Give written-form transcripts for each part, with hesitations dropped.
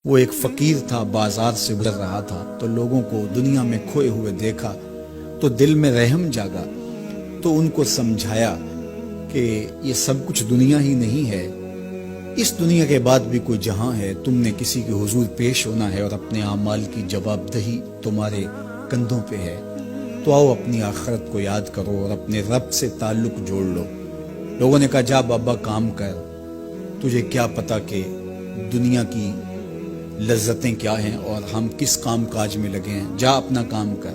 وہ ایک فقیر تھا، بازار سے گزر رہا تھا تو لوگوں کو دنیا میں کھوئے ہوئے دیکھا تو دل میں رحم جاگا، تو ان کو سمجھایا کہ یہ سب کچھ دنیا ہی نہیں ہے، اس دنیا کے بعد بھی کوئی جہاں ہے، تم نے کسی کے حضور پیش ہونا ہے اور اپنے اعمال کی جواب دہی تمہارے کندھوں پہ ہے، تو آؤ اپنی آخرت کو یاد کرو اور اپنے رب سے تعلق جوڑ لو۔ لوگوں نے کہا جا بابا کام کر، تجھے کیا پتا کہ دنیا کی لذتیں کیا ہیں اور ہم کس کام کاج میں لگے ہیں، جا اپنا کام کر۔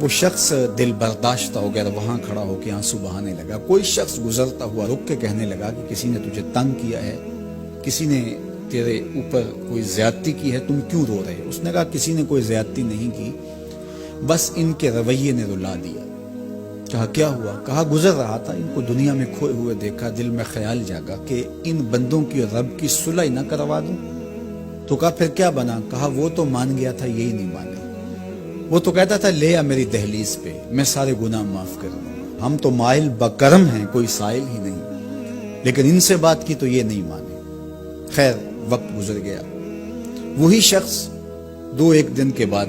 وہ شخص دل برداشتہ ہو گیا، وہاں کھڑا ہو کے آنسو بہانے لگا۔ کوئی شخص گزرتا ہوا رک کے کہنے لگا کہ کسی نے تجھے تنگ کیا ہے، کسی نے تیرے اوپر کوئی زیادتی کی ہے، تم کیوں رو رہے؟ اس نے کہا کسی نے کوئی زیادتی نہیں کی، بس ان کے رویے نے رلا دیا۔ کہا کیا ہوا؟ کہا گزر رہا تھا، ان کو دنیا میں کھوئے ہوئے دیکھا، دل میں خیال جاگا کہ ان بندوں کی اور رب کی صلح نہ کروا دوں۔ تو کہا پھر کیا بنا؟ کہا وہ تو مان گیا تھا، یہی نہیں مانے۔ وہ تو کہتا تھا لے آ میری دہلیز پہ، میں سارے گناہ معاف کر دوں گا، ہم تو مائل بکرم ہیں، کوئی سائل ہی نہیں، لیکن ان سے بات کی تو یہ نہیں مانے۔ خیر وقت گزر گیا، وہی شخص دو ایک دن کے بعد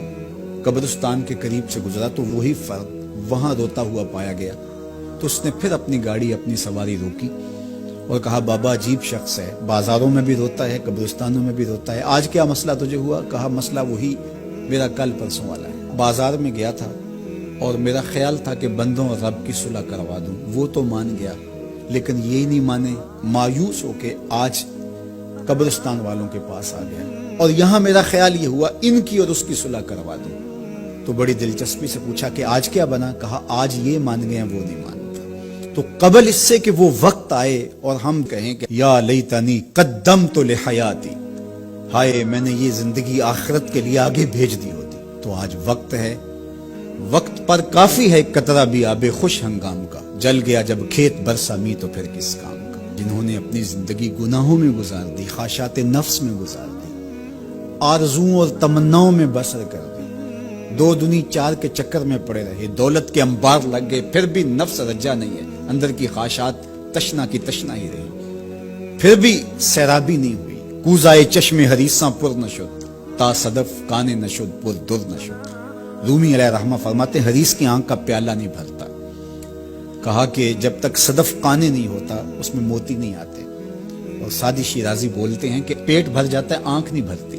قبرستان کے قریب سے گزرا تو وہی فرد وہاں روتا ہوا پایا گیا۔ تو اس نے پھر اپنی گاڑی، اپنی سواری روکی اور کہا بابا عجیب شخص ہے، بازاروں میں بھی روتا ہے، قبرستانوں میں بھی روتا ہے، آج کیا مسئلہ تجھے ہوا؟ کہا مسئلہ وہی میرا کل پرسوں والا ہے، بازار میں گیا تھا اور میرا خیال تھا کہ بندوں اور رب کی صلح کروا دوں، وہ تو مان گیا لیکن یہی نہیں مانے، مایوس ہو کے آج قبرستان والوں کے پاس آ گیا اور یہاں میرا خیال یہ ہوا ان کی اور اس کی صلح کروا دوں۔ تو بڑی دلچسپی سے پوچھا کہ آج کیا بنا؟ کہا آج یہ مان گئے وہ نہیں مانتا۔ تو قبل اس سے کہ وہ وقت آئے اور ہم کہیں کہ یا لیتنی قدمت لحیاتی، ہائے میں نے یہ زندگی آخرت کے لیے آگے بھیج دی ہوتی، تو آج وقت ہے، وقت پر کافی ہے قطرہ بھی آب خوش ہنگام کا، جل گیا جب کھیت برسا می تو پھر کس کام کا۔ جنہوں نے اپنی زندگی گناہوں میں گزار دی، خواہشات نفس میں گزار دی، آرزوؤں اور تمناؤں میں بسر کر دی، دو دنی چار کے چکر میں پڑے رہے، دولت کے انبار لگ گئے، پھر بھی نفس رجا نہیں ہے، اندر کی خواہشات تشنا کی تشنا ہی رہی، پھر بھی سیرابی نہیں ہوئی، کوزائے چشم حریصاں پر نشد، تا صدف کانے نشد پر در نشد۔ رومی علیہ رحمہ فرماتے حریص کی آنکھ کا پیالہ نہیں بھرتا، کہا کہ جب تک صدف کانے نہیں ہوتا اس میں موتی نہیں آتے، اور سادی شیرازی بولتے ہیں کہ پیٹ بھر جاتا ہے آنکھ نہیں بھرتی۔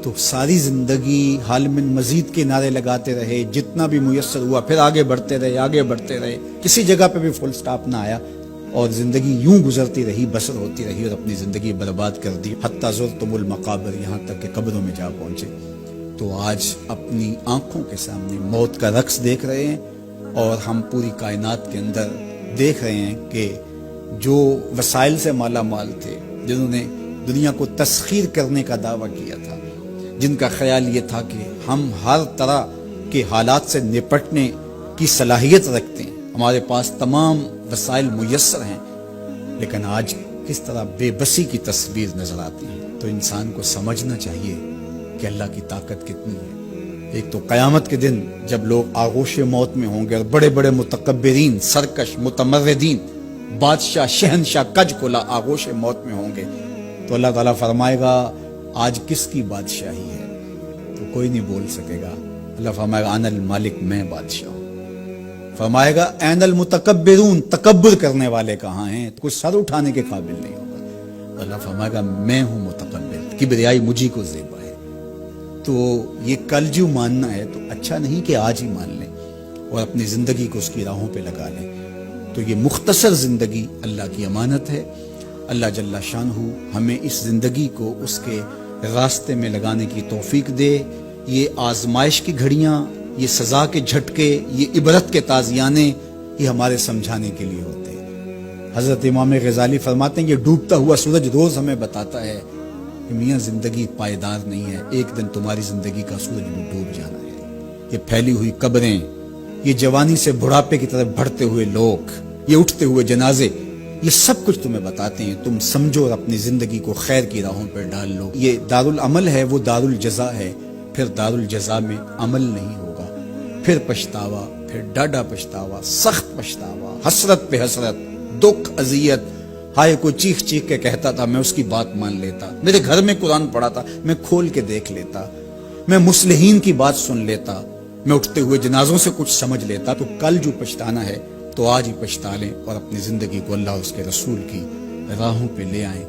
تو ساری زندگی حال من مزید کے نعرے لگاتے رہے، جتنا بھی میسر ہوا پھر آگے بڑھتے رہے، آگے بڑھتے رہے، کسی جگہ پہ بھی فل سٹاپ نہ آیا اور زندگی یوں گزرتی رہی، بسر ہوتی رہی اور اپنی زندگی برباد کر دی، حتی زرتم المقابر، یہاں تک کہ قبروں میں جا پہنچے۔ تو آج اپنی آنکھوں کے سامنے موت کا رقص دیکھ رہے ہیں اور ہم پوری کائنات کے اندر دیکھ رہے ہیں کہ جو وسائل سے مالا مال تھے، جنہوں نے دنیا کو تسخیر کرنے کا دعویٰ کیا تھا، جن کا خیال یہ تھا کہ ہم ہر طرح کے حالات سے نپٹنے کی صلاحیت رکھتے ہیں، ہمارے پاس تمام وسائل میسر ہیں، لیکن آج کس طرح بے بسی کی تصویر نظر آتی ہے۔ تو انسان کو سمجھنا چاہیے کہ اللہ کی طاقت کتنی ہے۔ ایک تو قیامت کے دن جب لوگ آغوش موت میں ہوں گے اور بڑے بڑے متکبرین، سرکش، متمردین، بادشاہ، شہنشاہ، کج کلا آغوش موت میں ہوں گے، تو اللہ تعالیٰ فرمائے گا آج کس کی بادشاہی ہے؟ تو کوئی نہیں بول سکے گا۔ اللہ فرمائے گا انا المالک، میں بادشاہ ہوں۔ فرمائے گا این المتکبرون، تکبر کرنے والے کہاں ہیں؟ کچھ سر اٹھانے کے قابل نہیں ہوگا۔ اللہ فرمائے گا میں ہوں متکبر، کبریائی مجھی کو زیبا ہے۔ تو یہ کل جو ماننا ہے تو اچھا نہیں کہ آج ہی مان لیں اور اپنی زندگی کو اس کی راہوں پہ لگا لیں۔ تو یہ مختصر زندگی اللہ کی امانت ہے، اللہ جل شانہ ہمیں اس زندگی کو اس کے راستے میں لگانے کی توفیق دے۔ یہ آزمائش کی گھڑیاں، یہ سزا کے جھٹکے، یہ عبرت کے تازیانے، یہ ہمارے سمجھانے کے لیے ہوتے ہیں۔ حضرت امام غزالی فرماتے ہیں یہ ڈوبتا ہوا سورج روز ہمیں بتاتا ہے کہ میاں زندگی پائیدار نہیں ہے، ایک دن تمہاری زندگی کا سورج بھی ڈوب جانا ہے۔ یہ پھیلی ہوئی قبریں، یہ جوانی سے بڑھاپے کی طرف بڑھتے ہوئے لوگ، یہ اٹھتے ہوئے جنازے، یہ سب کچھ تمہیں بتاتے ہیں، تم سمجھو اور اپنی زندگی کو خیر کی راہوں پر ڈال لو۔ یہ دارالعمل ہے، وہ دارالجزا ہے، پھر دارالجزا میں عمل نہیں ہوگا، پھر پچھتاوا، پھر ڈاڈا پچھتاوا، سخت پچھتاوا، حسرت پہ حسرت، دکھ، اذیت، ہائے کوئی چیخ چیخ کے کہتا تھا، میں اس کی بات مان لیتا، میرے گھر میں قرآن پڑھا تھا، میں کھول کے دیکھ لیتا، میں مصلحین کی بات سن لیتا، میں اٹھتے ہوئے جنازوں سے کچھ سمجھ لیتا۔ تو کل جو پچھتانا ہے تو آج ہی پچھتا لیں اور اپنی زندگی کو اللہ اور اس کے رسول کی راہوں پہ لے آئیں۔